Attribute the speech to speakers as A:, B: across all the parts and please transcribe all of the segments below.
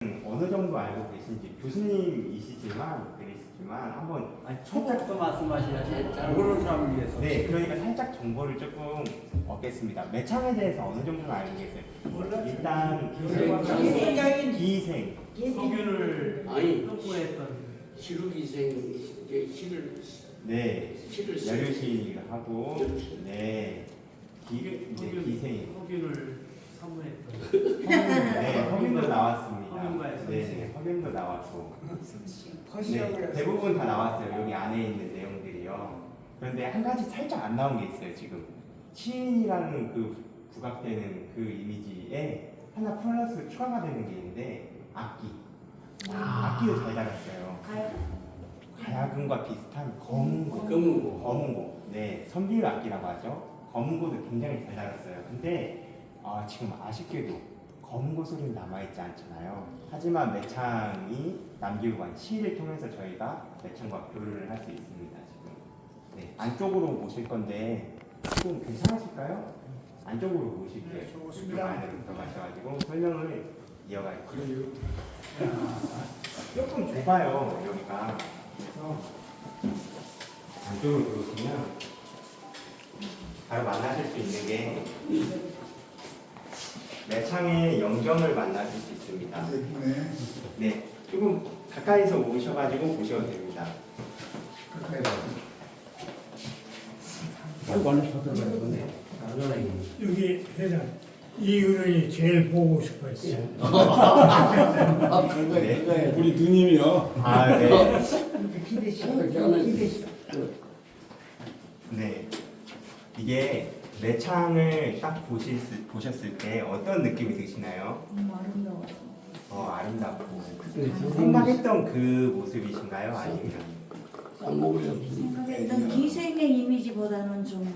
A: 어느 정도 알고 계신지 교수님이시지만 한번
B: 초급도 말씀하셔야지 잘 모르는 사람을 위해서.
A: 네, 그러니까 살짝 정보를 조금 얻겠습니다. 매창에 대해서 어느 정도는 알고 계세요? 일단 기생
C: 석유를
B: 아니
C: 확보했던
B: 시루기생 실을
A: 네
B: 실을
A: 여류시를 하고 네 기생
C: 석유를 사모했던
A: 네 허균도 나왔습니다.
C: 허균과의
A: 네 허균도 나왔고 네,
D: 네,
A: 대부분 다 나왔어요. 여기 안에 있는 내용들이요. 그런데 한 가지 살짝 안 나온 게 있어요. 지금 시인이라는 그 부각되는 그 이미지에 하나 플러스 추가가 되는 게 있는데 악기도 잘 달았어요. 가야금과 비슷한 검은고. 네, 선비율 악기라고 하죠. 검은고도 굉장히 잘 달았어요. 근데 지금 아쉽게도 검은고 소리는 남아있지 않잖아요. 하지만 매창이 남기고 간 시를 통해서 저희가 매창과 교류를 할 수 있습니다. 지금 네, 안쪽으로 모실 건데 조금 괜찮으실까요? 안쪽으로 모실게요. 이쪽 안으로 들어가셔가지고 설명을 이어갈게요. 조금 좁아요 여기가. 그래서 안쪽으로 들어오시면 바로 만나실 수 있는 게 매창의 영경을 만나실 수 있습니다. 네, 조금 가까이서 오셔가지고 보셔도 됩니다.
D: 여기 회장 이의원이 제일 보고 싶어했어요.
A: 네.
E: 우리 누님이요.
A: 아, 네. 네. 이게 매창을 딱 보셨을 때 어떤 느낌이 드시나요? 아름답고 생각했던 그 모습이신가요? 아니면
F: 생각했던 기생의 이미지보다는 좀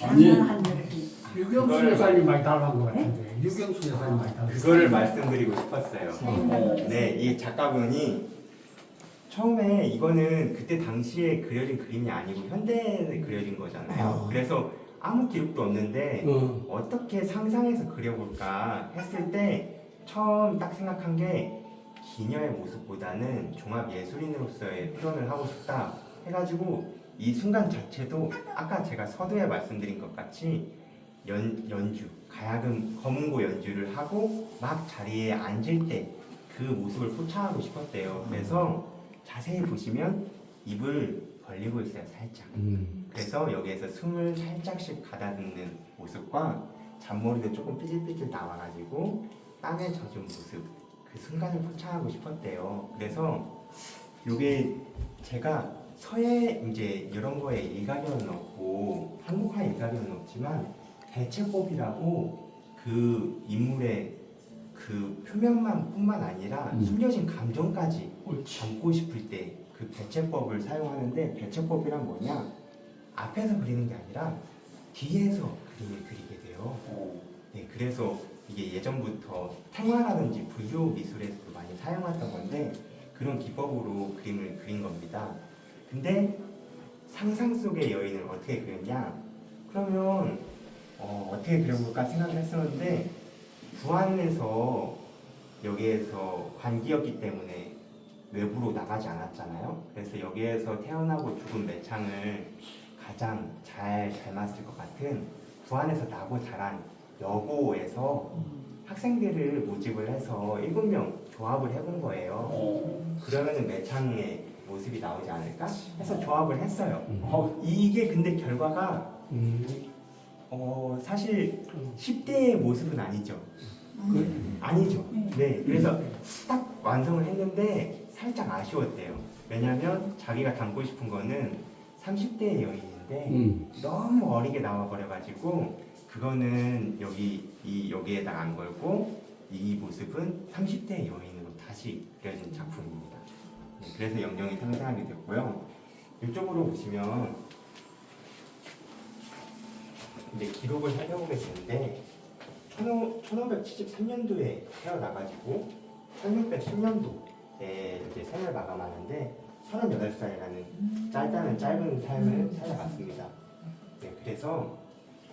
E: 아니.
F: 편안한 느낌.
D: 유경수 여사님 많이 닮은 것 같은데. 유경수 여사님 많이 닮은.
A: 그거를 말씀드리고 싶었어요. 네, 이 작가분이 처음에 이거는 그때 당시에 그려진 그림이 아니고 현대에 그려진 거잖아요. 그래서 아무 기록도 없는데 어떻게 상상해서 그려볼까 했을 때 처음 딱 생각한 게 기녀의 모습보다는 종합 예술인으로서의 표현을 하고 싶다 해가지고 이 순간 자체도 아까 제가 서두에 말씀드린 것 같이 연주, 가야금, 검은고 연주를 하고 막 자리에 앉을 때 그 모습을 포착하고 싶었대요. 그래서 자세히 보시면 입을 벌리고 있어요, 살짝. 그래서 여기에서 숨을 살짝씩 가다듬는 모습과 잔머리도 조금 삐질삐질 나와가지고 땀에 젖은 모습, 그 순간을 포착하고 싶었대요. 그래서 이게 제가 서예 이제 이런 거에 일가견은 없고 한국화 일가견은 없지만 대체법이라고 그 인물의 그 표면만 뿐만 아니라 숨겨진 감정까지 담고 싶을 때 그 대체법을 사용하는데, 대체법이란 뭐냐? 앞에서 그리는 게 아니라 뒤에서 그림을 그리게 돼요. 네, 그래서 이게 예전부터 탱화라든지 불교 미술에서도 많이 사용했던 건데 그런 기법으로 그림을 그린 겁니다. 근데 상상 속의 여인을 어떻게 그렸냐? 그러면 어떻게 그려볼까 생각을 했었는데 부안에서 여기에서 관기였기 때문에 외부로 나가지 않았잖아요. 그래서 여기에서 태어나고 죽은 매창을 가장 잘 닮았을 것 같은 부안에서 나고 자란 여고에서 학생들을 모집을 해서 7명 조합을 해본 거예요. 그러면은 매창의 모습이 나오지 않을까 해서 조합을 했어요. 이게 근데 결과가 사실 10대의 모습은 아니죠. 아니죠. 네, 그래서 딱 완성을 했는데 살짝 아쉬웠대요. 왜냐면 자기가 담고 싶은 거는 30대의 여인인데 너무 어리게 나와버려가지고 그거는 여기에다 안 걸고 이 모습은 30대의 여인으로 다시 그려진 작품입니다. 네, 그래서 영영이 상상하게 됐고요. 이쪽으로 보시면 이제 기록을 살펴보게 되는데 1573년도에 태어나가지고 1610년도에 이제 생을 마감하는데 38살이라는 짧은 삶을 살아갔습니다. 네, 그래서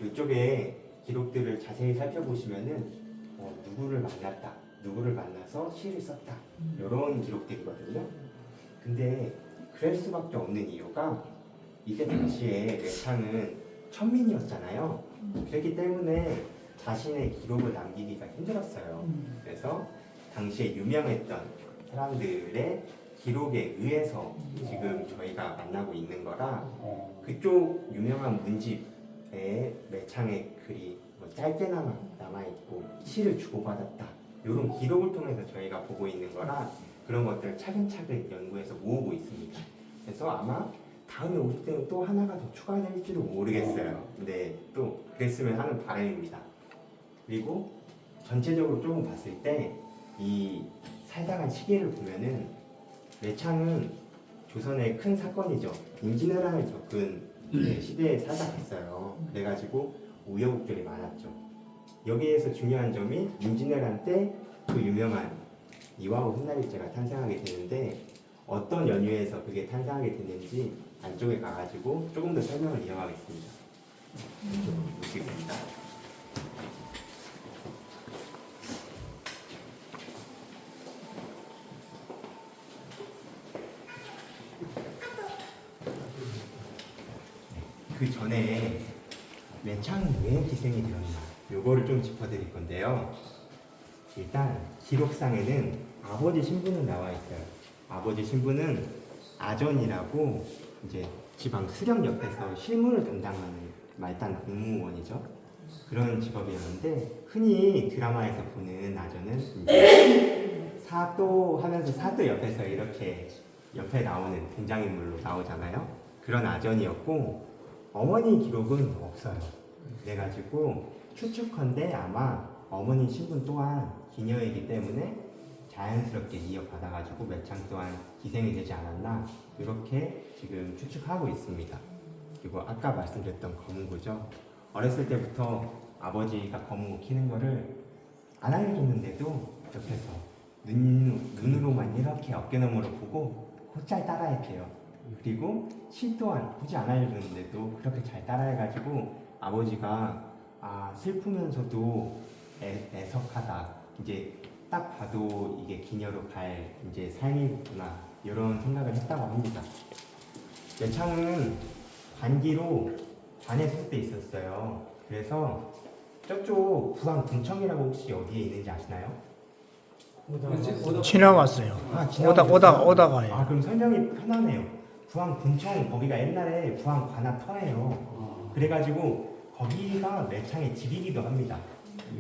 A: 이쪽에 기록들을 자세히 살펴보시면은 누구를 만났다, 누구를 만나서 시를 썼다. 이런 기록들이거든요. 근데 그럴 수밖에 없는 이유가 이때 당시에 매창은 천민이었잖아요. 그렇기 때문에 자신의 기록을 남기기가 힘들었어요. 그래서 당시에 유명했던 사람들의 기록에 의해서 지금 저희가 만나고 있는 거라 그쪽 유명한 문집에 매창의 글이 뭐 짧게나마 남아있고 시를 주고받았다 이런 기록을 통해서 저희가 보고 있는 거라 그런 것들을 차근차근 연구해서 모으고 있습니다. 그래서 아마 다음에 오실 때는 또 하나가 더 추가될지도 모르겠어요. 근데 또 그랬으면 하는 바람입니다. 그리고 전체적으로 조금 봤을 때 이 살다간 시기를 보면은 매창은 조선의 큰 사건이죠. 임진왜란을 겪은 시대에 살다 갔어요. 그래가지고 우여곡절이 많았죠. 여기에서 중요한 점이 임진왜란 때 그 유명한 이화우 훗날일제가 탄생하게 되는데 어떤 연유에서 그게 탄생하게 됐는지 안쪽에 가가지고 조금 더 설명을 이어가겠습니다. 보시겠습니다. 그 전에 매창은 왜 기생이 되었나 요거를 좀 짚어드릴 건데요. 일단 기록상에는 아버지 신분은 나와 있어요. 아버지 신분은 아전이라고 이제 지방 수령 옆에서 실무를 담당하는 말단 공무원이죠. 그런 직업이었는데 흔히 드라마에서 보는 아전은 이제 사도 하면서 사도 옆에서 이렇게 옆에 나오는 등장인물로 나오잖아요. 그런 아전이었고 어머니 기록은 없어요. 그래가지고 추측컨대 아마 어머니 신분 또한 기녀이기 때문에 자연스럽게 이어받아가지고 매창 또한 기생이 되지 않았나 이렇게 지금 추측하고 있습니다. 그리고 아까 말씀드렸던 검은고죠. 어렸을 때부터 아버지가 검은고 키는 거를 안 알려줬는데도 옆에서 눈으로만 이렇게 어깨너머로 보고 곧잘 따라했대요. 그리고 시 또한 굳이 안 알려줬는데도 그렇게 잘 따라해가지고 아버지가 슬프면서도 애석하다. 이제 딱 봐도 이게 기녀로 갈 이제 삶이구나 이런 생각을 했다고 합니다. 매창은 관기로 관에 속돼 있었어요. 그래서 저쪽 부안 군청이라고 혹시 어디에 있는지 아시나요?
D: 지나갔어요.
A: 지나가셨어요?
D: 오다가요.
A: 그럼 설명이 편하네요. 부안 군청 거기가 옛날에 부안 관아터예요. 그래가지고 거기가 매창의 집이기도 합니다.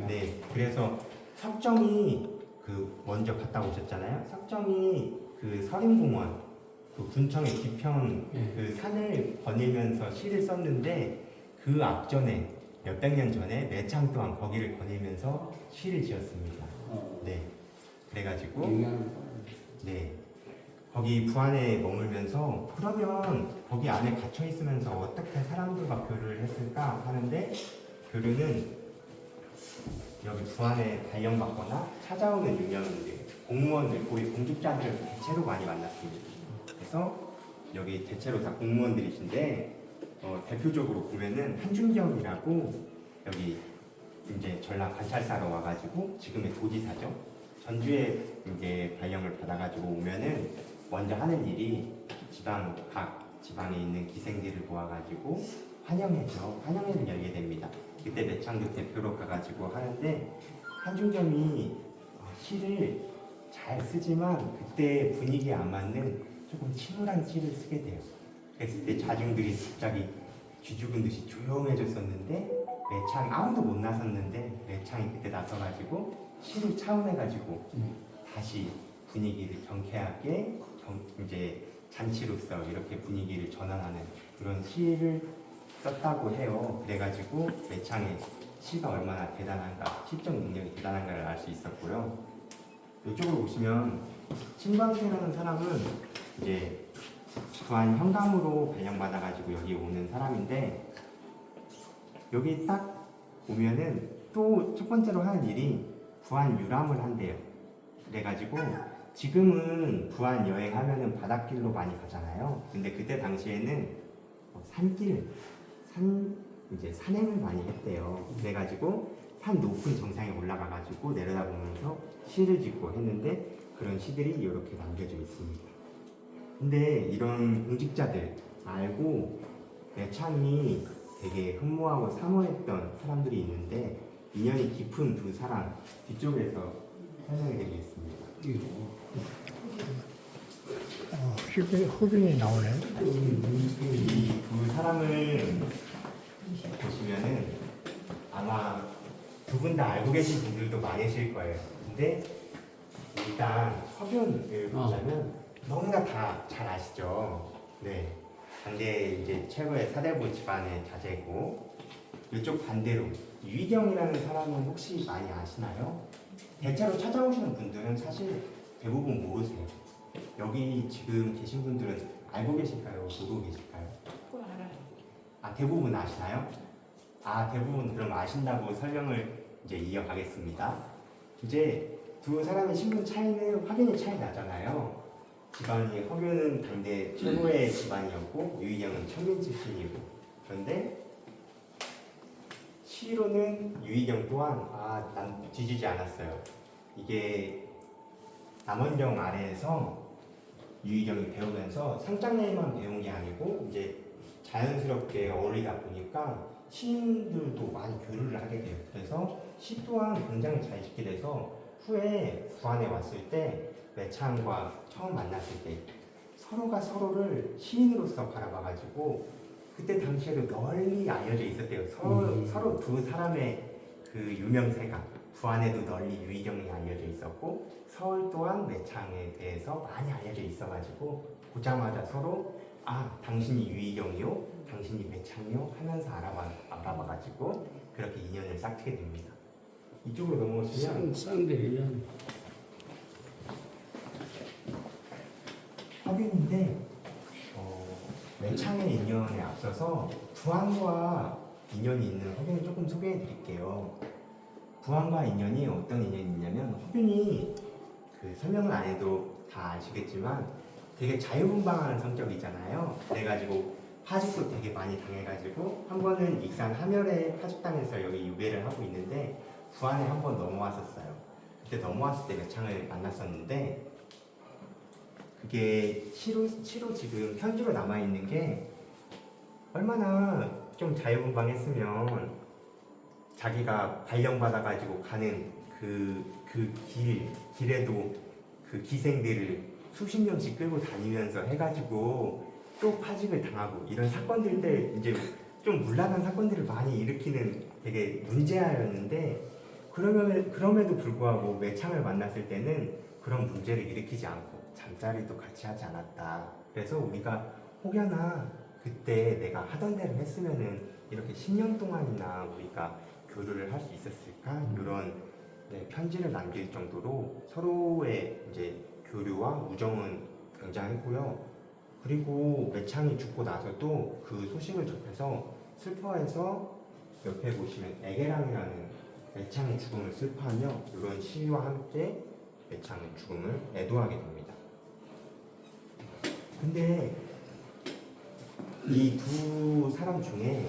A: 네, 그래서 석정이 그 먼저 갔다 오셨잖아요. 석정이 그 서림공원 그 군청의 뒤편 그 산을 거닐면서 시를 썼는데 그 앞전에 몇백 년 전에 매창 또한 거기를 거닐면서 시를 지었습니다. 네, 그래가지고 네 거기 부안에 머물면서 그러면 거기 안에 갇혀 있으면서 어떻게 사람들과 교류를 했을까 하는데 교류는 여기 부안에 발령받거나 찾아오는 유명인들, 공무원들, 고위 공직자들을 대체로 많이 만났습니다. 그래서 여기 대체로 다 공무원들이신데 대표적으로 보면은 한준경이라고 여기 이제 전라 관찰사로 와가지고 지금의 도지사죠. 전주에 이제 발령을 받아가지고 오면은 먼저 하는 일이 각 지방에 있는 기생들을 모아가지고 환영회를 열게 됩니다. 그때 매창도 대표로 가가지고 하는데 한중점이 시를 잘 쓰지만 그때 분위기에 안 맞는 조금 침울한 시를 쓰게 돼요. 그랬을 때 자중들이 갑자기 쥐죽은 듯이 조용해졌었는데 매창 아무도 못 나섰는데 매창이 그때 나서가지고 시를 차원해가지고 다시 분위기를 경쾌하게 이제 잔치로서 이렇게 분위기를 전환하는 그런 시를 썼다고 해요. 그래가지고 매창의 시가 얼마나 대단한가, 시적 능력이 대단한가를 알 수 있었고요. 이쪽으로 보시면 신광세라는 사람은 이제 부안 현감으로 발령받아가지고 여기 오는 사람인데 여기 딱 보면은 또 첫 번째로 하는 일이 부안 유람을 한대요. 그래가지고 지금은 부안 여행하면은 바닷길로 많이 가잖아요. 근데 그때 당시에는 산행을 많이 했대요. 그래가지고 산 높은 정상에 올라가가지고 내려다보면서 시를 짓고 했는데 그런 시들이 이렇게 남겨져 있습니다. 근데 이런 공직자들 말고 매창이 되게 흠모하고 사모했던 사람들이 있는데 인연이 깊은 두 사람 뒤쪽에서 설명해 드리겠습니다.
D: 흡인이 나오네.
A: 이 두 사람을 보시면은 아마 두 분 다 알고 계신 분들도 많으실 거예요. 근데 일단 서변을 보자면 너무나 다 잘 아시죠. 네. 당대 이제 최고의 사대부 집안의 자제고 이쪽 반대로 유희경이라는 사람은 혹시 많이 아시나요? 대체로 찾아오시는 분들은 사실 대부분 모르세요. 여기 지금 계신 분들은 알고 계실까요? 모르고 계실까요? 아, 대부분 아시나요? 아, 대부분 그럼 아신다고 설명을 이제 이어가겠습니다. 이제 두 사람의 신분 차이는 확연히 차이 나잖아요. 집안이 허균은 당대 최고의 집안이었고 유희경은 천민 출신이고 그런데 시로는 유희경 또한 난 뒤지지 않았어요. 이게 남원정 아래에서 유희경이 배우면서 상장례만 배운 게 아니고 이제 자연스럽게 어울리다 보니까 시인들도 많이 교류를 하게 돼요. 그래서 시 또한 굉장히 잘 짓게 돼서 후에 부안에 왔을 때 매창과 처음 만났을 때 서로가 서로를 시인으로서 바라봐가지고 그때 당시에도 널리 알려져 있었대요. 서로 두 사람의 그 유명세가 부안에도 널리 유희경이 알려져 있었고 서울 또한 매창에 대해서 많이 알려져 있어가지고 보자마자 서로 당신이 유희경이요, 당신이 매창이요 하면서 알아봐가지고 그렇게 인연을 싹트게 됩니다. 이쪽으로 넘어오시면
B: 쌍들이면
A: 허균인데 매창의 인연에 앞서서 부안과 인연이 있는 허균을 조금 소개해 드릴게요. 부안과 인연이 어떤 인연이냐면 허균이 그 설명을 안 해도 다 아시겠지만 되게 자유분방한 성격이잖아요. 그래가지고 파직도 되게 많이 당해가지고 한 번은 익산 함열에 파직당해서 여기 유배를 하고 있는데 부안에 한 번 넘어왔었어요. 그때 넘어왔을 때 매창을 만났었는데 그게 시로 지금 편지로 남아있는 게 얼마나 좀 자유분방했으면 자기가 발령받아가지고 가는 그 길에도 그 기생들을 수십 명씩 끌고 다니면서 해가지고 또 파직을 당하고 이런 사건들 때 이제 좀 문란한 사건들을 많이 일으키는 되게 문제아였는데 그럼에도 불구하고 매창을 만났을 때는 그런 문제를 일으키지 않고 잠자리도 같이 하지 않았다. 그래서 우리가 혹여나 그때 내가 하던 대로 했으면은 이렇게 10년 동안이나 우리가 교류를 할 수 있었을까? 이런 편지를 남길 정도로 서로의 이제 교류와 우정은 굉장했고요. 그리고 매창이 죽고 나서도 그 소식을 접해서 슬퍼해서 옆에 보시면 애계랑이라는 매창의 죽음을 슬퍼하며 이런 시와 함께 매창의 죽음을 애도하게 됩니다. 근데 이 두 사람 중에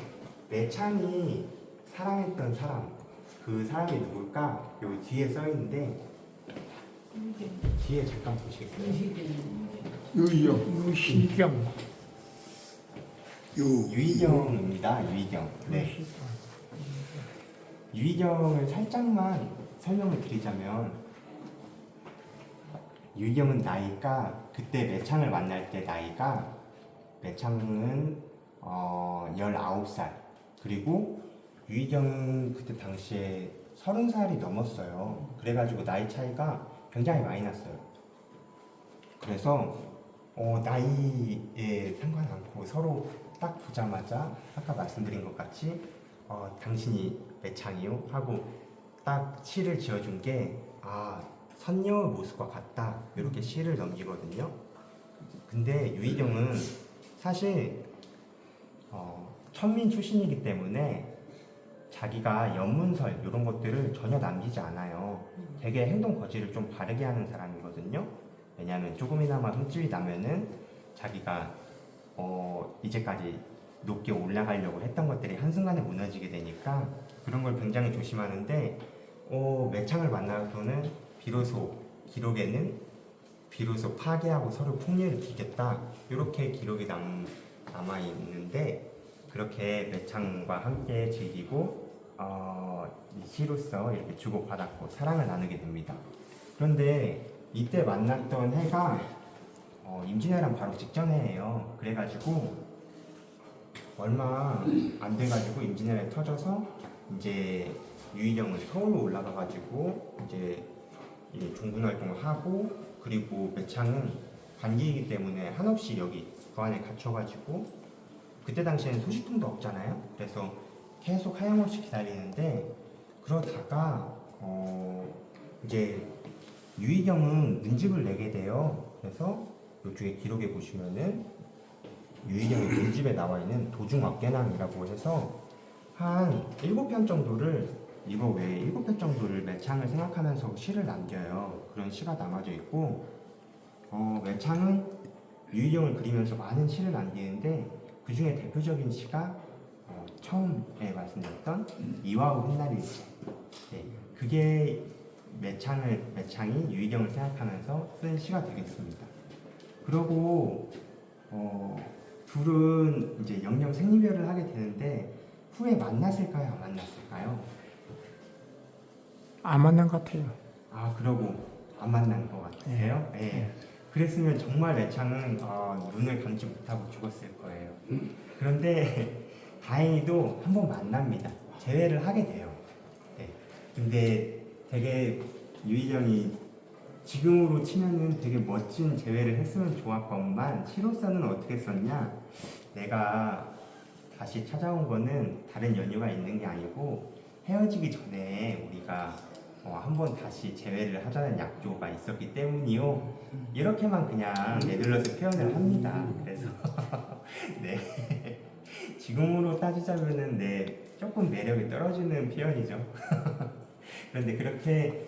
A: 매창이 사랑했던 사람, 그 사람이 누굴까? 여기 뒤에 써 있는데 뒤에 잠깐 보시겠어요?
E: 유희경.
D: 유시경.
A: 유희경입니다. 유희경. 네. 유희경을 살짝만 설명을 드리자면 유희경은 나이가 그때 매창을 만날 때 나이가 매창은 19살 그리고 유희경은 그때 당시에 30살이 넘었어요. 그래가지고 나이 차이가 굉장히 많이 났어요. 그래서 나이에 상관 않고 서로 딱 보자마자 아까 말씀드린 것 같이 당신이 매창이요? 하고 딱 시를 지어준 게 선녀의 모습과 같다 이렇게 시를 넘기거든요. 근데 유희경은 사실 천민 출신이기 때문에 자기가 연문설 이런 것들을 전혀 남기지 않아요. 되게 행동 거지를 좀 바르게 하는 사람이거든요. 왜냐하면 조금이나마 흠집이 나면은 자기가 이제까지 높게 올라가려고 했던 것들이 한순간에 무너지게 되니까 그런 걸 굉장히 조심하는데 매창을 만나고는 비로소 기록에는 비로소 파괴하고 서로 풍리를 기겠다 이렇게 기록이 남아 있는데 그렇게 매창과 함께 즐기고 이 시로서 이렇게 주고받았고 사랑을 나누게 됩니다. 그런데 이때 만났던 해가 임진왜란 바로 직전 해예요. 그래가지고 얼마 안 돼가지고 임진왜란이 터져서 이제 유희경은 서울로 올라가가지고 이제 이 종군 활동을 하고 그리고 매창은 관기이기 때문에 한없이 여기 그 안에 갇혀가지고 그때 당시에는 소식통도 없잖아요. 그래서 계속 하염없이 기다리는데 그러다가 이제 유희경은 문집을 내게 돼요. 그래서 이쪽에 기록에 보시면은 유희경의 문집에 나와 있는 도중업계낭이라고 해서 한 7편 정도를 이거 외에 7편 정도를 매창을 생각하면서 시를 남겨요. 그런 시가 남아져 있고 매창은 유희경을 그리면서 많은 시를 남기는데 그 중에 대표적인 시가 처음에 말씀드렸던 이화우 훗날일세. 네, 그게 매창이 유희경을 생각하면서 쓴 시가 되겠습니다. 그리고 둘은 이제 영영 생이별을 하게 되는데 후에 만났을까요? 안 만났을까요?
E: 안 만난 것 같아요.
A: 그러고 안 만난 것 같아요? 네. 그랬으면 정말 매창은 눈을 감지 못하고 죽었을 거예요. 그런데 다행히도 한번 만납니다. 재회를 하게 돼요. 네. 근데 되게 유희경이 지금으로 치면은 되게 멋진 재회를 했으면 좋았건만 시로서는 어떻게 썼냐? 내가 다시 찾아온 거는 다른 연유가 있는 게 아니고 헤어지기 전에 우리가 한번 다시 재회를 하자는 약조가 있었기 때문이요. 이렇게만 그냥 내둘러서 표현을 합니다. 그래서 네. 지금으로 따지자면은 조금 매력이 떨어지는 표현이죠. 그런데 그렇게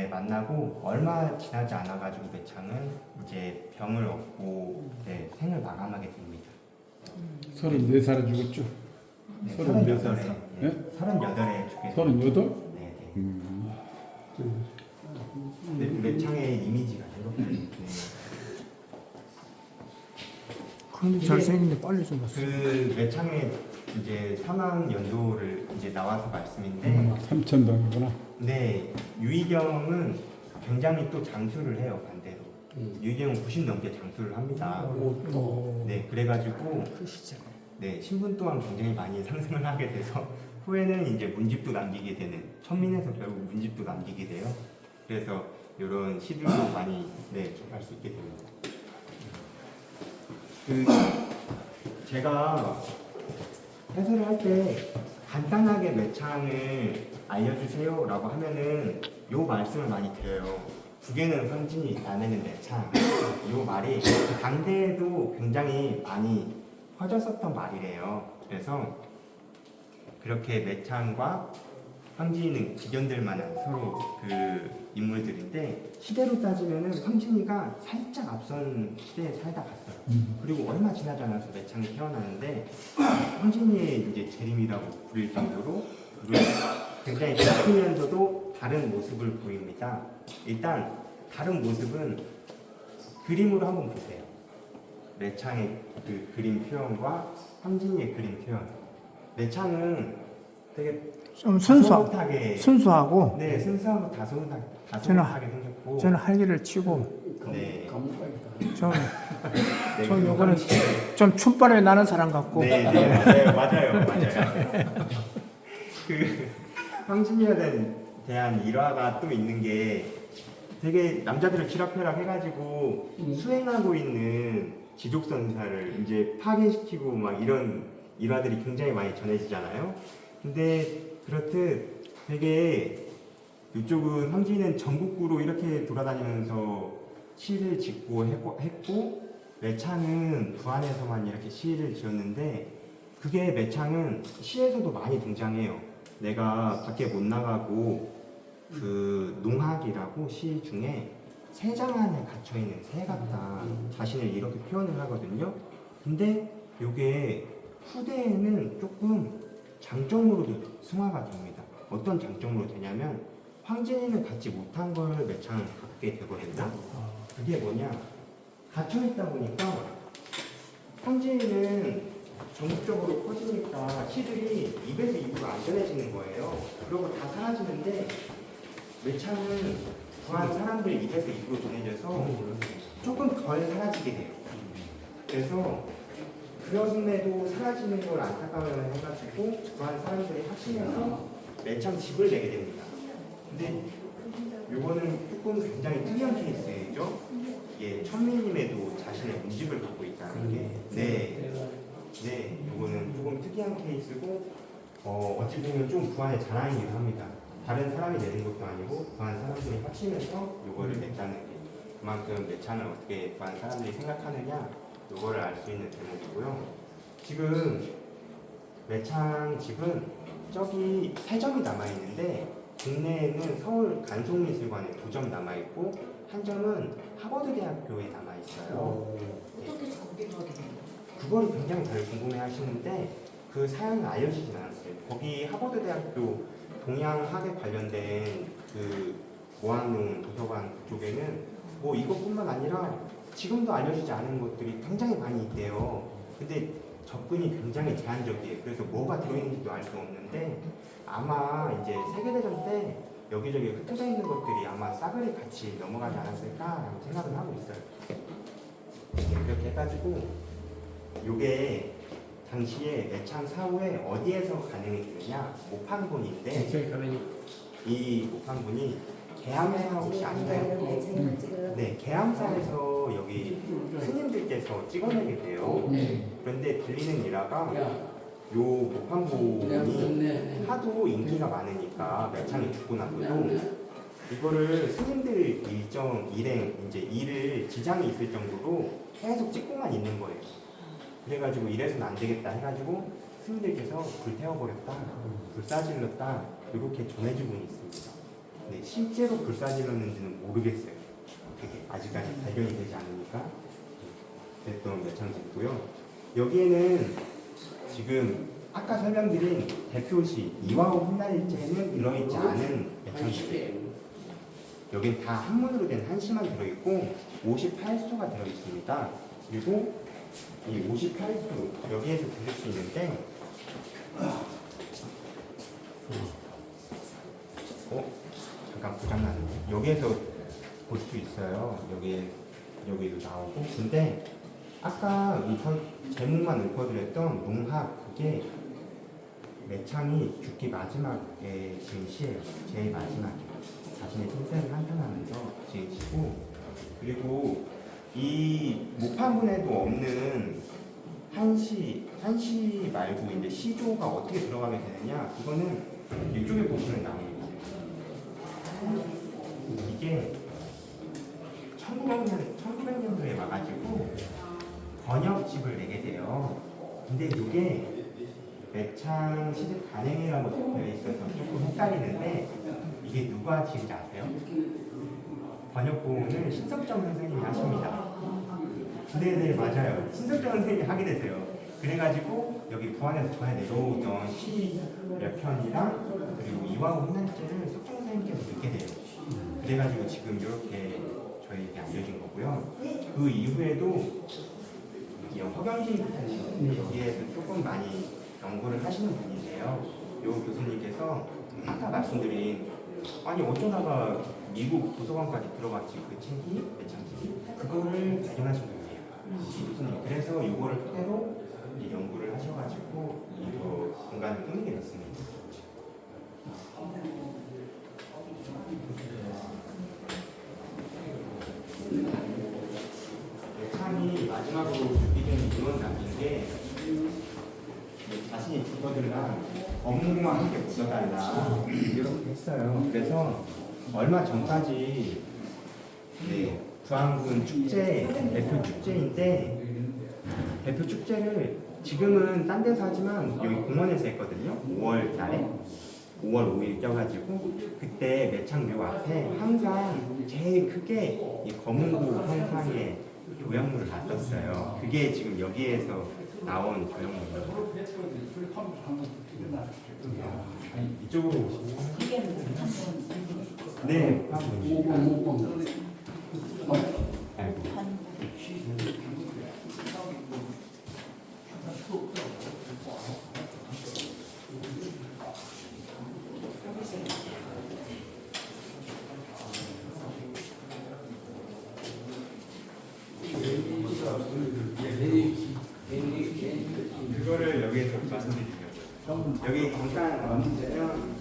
A: 만나고 얼마 지나지 않아가지고 매창은 이제 병을 얻고 생을 마감하게 됩니다.
E: 34살에 죽었죠.
A: 네,
E: 34살. 네?
A: 38에 죽게
E: 38?
A: 네. 매창의 이미지가 이렇게
E: 그런데 잘생긴데 빨리 죽었어.
A: 그 매창의 이제 사망 연도를 이제 나와서 말씀인데
E: 삼천동이구나.
A: 네, 유희경은 굉장히 또 장수를 해요. 반대로 유희경은 90 넘게 장수를 합니다. 네, 그래가지고 네, 신분 또한 굉장히 많이 상승을 하게 돼서 후에는 이제 문집도 남기게 되는 천민에서 결국 문집도 남기게 돼요. 그래서 이런 시들도 많이 접할 수 있게 됩니다. 제가 해설을 할 때 간단하게 매창을 알려주세요라고 하면은 요 말씀을 많이 드려요. 북에는 황진이, 남에는 매창. 요 말이 당대에도 굉장히 많이 퍼졌었던 말이래요. 그래서 그렇게 매창과 황진이는 기견될 만한 서로 그 인물들인데 시대로 따지면은 황진이가 살짝 앞선 시대에 살다 갔어요. 그리고 얼마 지나지 않아서 매창이 태어나는데 황진이의 이제 재림이라고 부를 정도로 굉장히 바뀌면서도 다른 모습을 보입니다. 일단 다른 모습은 그림으로 한번 보세요. 매창의 그 그림 표현과 황진이의 그림 표현. 매창은 되게
E: 좀
A: 다소곳하게
E: 순수하고
A: 네, 순수하고 다소곳하게 생겼고
E: 저는 활기를 치고
A: 네.
E: 좀
A: 네,
E: 요거는 좀 춤바람이 나는 사람 같고
A: 네, 맞아요. 그 황진이에 대한 일화가 또 있는 게 되게 남자들을 쥐락펴락 해가지고 수행하고 있는 지족선사를 이제 파괴시키고 막 이런 일화들이 굉장히 많이 전해지잖아요. 근데 그렇듯 되게 이쪽은 황진이는 전국구로 이렇게 돌아다니면서 시를 짓고 했고 매창은 부안에서만 이렇게 시를 지었는데 그게 매창은 시에서도 많이 등장해요. 내가 밖에 못 나가고 그 농학이라고 시 중에 새장 안에 갇혀있는 새 같다 자신을 이렇게 표현을 하거든요. 근데 요게 후대에는 조금 장점으로도 승화가 됩니다. 어떤 장점으로 되냐면 황진이는 갖지 못한 걸 매창을 갖게 되거든요. 그게 뭐냐? 갇혀있다 보니까 황진이는 전국적으로 퍼지니까 시들이 입에서 입으로 안전해지는 거예요. 그러고 다 사라지는데 매창은 구한 사람들 입에서 입으로 전해져서 조금 덜 사라지게 돼요. 그래서 그럼에도 사라지는 걸 안타까워해 가지고 구한 사람들이 합심해서 매창 집을 내게 됩니다. 근데 요거는 조금 굉장히 특이한 케이스죠. 이게 천미님에도 자신의 문집을 갖고 있다는 게 네, 요거는 조금 특이한 케이스고 어찌 보면 좀 구한의 자랑이기도 합니다. 다른 사람이 내는 것도 아니고 구한 사람들이 합심해서 요거를 냈다는 게 그만큼 매창을 어떻게 구한 사람들이 생각하느냐 요거를 알 수 있는 대목이고요. 지금 매창 집은 저기 3점이 남아있는데 국내에는 서울 간송미술관에 2점 남아있고 한 점은 하버드대학교에 남아있어요.
F: 어떻게 거기로 하게 된 거예요?
A: 그걸 굉장히 잘 궁금해 하시는데 그 사연은 알려지진 않았어요. 거기 하버드대학교 동양학에 관련된 그 모아놓은 도서관 쪽에는 뭐 이것뿐만 아니라 지금도 알려지지 않은 것들이 굉장히 많이 있대요. 근데 접근이 굉장히 제한적이에요. 그래서 뭐가 들어있는지도 알 수 없는데 아마 이제 세계대전 때 여기저기 흩어져 있는 것들이 아마 싸그리 같이 넘어가지 않았을까라고 생각을 하고 있어요. 이렇게 해가지고 요게 당시에 매창 사후에 어디에서 가능이 되느냐 모판본인데 이 모판본이 계암사 혹시 아시나요? 네, 계암사에서 여기 스님들께서 찍어내게 돼요. 그런데 들리는 일화가 요 모판본이 하도 인기가 많으니까 매창이 죽고 나서도 이거를 스님들 이제 일을 지장이 있을 정도로 계속 찍고만 있는 거예요. 그래가지고 이래서는 안 되겠다 해가지고 스님들께서 불태워버렸다, 불사질렀다 이렇게 전해지고 있습니다. 네, 실제로 불사질렀는지는 모르겠어요. 그게 아직까지 발견이 되지 않으니까 됐던 매창집이고요. 여기에는 지금 아까 설명드린 대표시 이화호 훗날일제는 들어있지 않은 매창집이에요. 여긴 다 한문으로 된 한시만 들어있고 58수가 들어있습니다. 그리고 이 58수 여기에서 들을 수 있는데 잠깐 고장났는데 여기에서 볼 수 있어요. 여기도 나오고 근데 아까 제목만 읊어드렸던 농학 그게 매창이 죽기 마지막에 지은 시예요. 제일 마지막에 자신의 생사를 한탄하면서 지은 시고 그리고 이 모판문에도 없는 한시 말고 이제 시조가 어떻게 들어가게 되느냐 이거는 이쪽에 보시면 나옵니다. 이게 1900년도에 와가지고 번역집을 내게 돼요. 근데 이게 매창 시집 간행이라고 적혀 있어서 조금 헷갈리는데 이게 누가 지은지 아세요? 번역본을 신석정 선생님이 하십니다. 네, 맞아요. 신석정 선생님이 하게 되세요. 그래가지고 여기 부안에서 전에 내려오던 시 몇 편이랑 그리고 이화호 훗날일제를 석정 선생님께서 읽게 돼요. 그래가지고 지금 이렇게 저희에게 알려진 거고요. 그 이후에도 이 허경진 교수님 여기에서 조금 많이 연구를 하시는 분인데요. 이 교수님께서 아까 말씀드린 아니 어쩌다가 미국 도서관까지 들어갔지 그 책이 매창책이 그거를 발견하신 분이에요. 이 교수님. 그래서 이거를 토대로 이 연구를 하셔가지고 이거 공간을 꾸미게 됐습니다. 매창이 마지막으로 죽기 전에 이런 남긴 게 자신이 죽어들라 업무와 함께 묻어달라 이렇게 했어요. 그래서 얼마 전까지 부안군 축제 대표 축제인데 대표 축제를 지금은 딴 데서 하지만 여기 공원에서 했거든요. 5월 달에 5월 5일 껴가지고 그때 매창묘 앞에 항상 제일 크게 이 검은고 형상의 조형물을 놔뒀어요. 그게 지금 여기에서 나온 조형물이에요. 이쪽으로 오시면
F: 이게 한번
A: 네. 아이고. 그거를 여기에서 말씀드리려고요. 여기 잠깐 와주세요.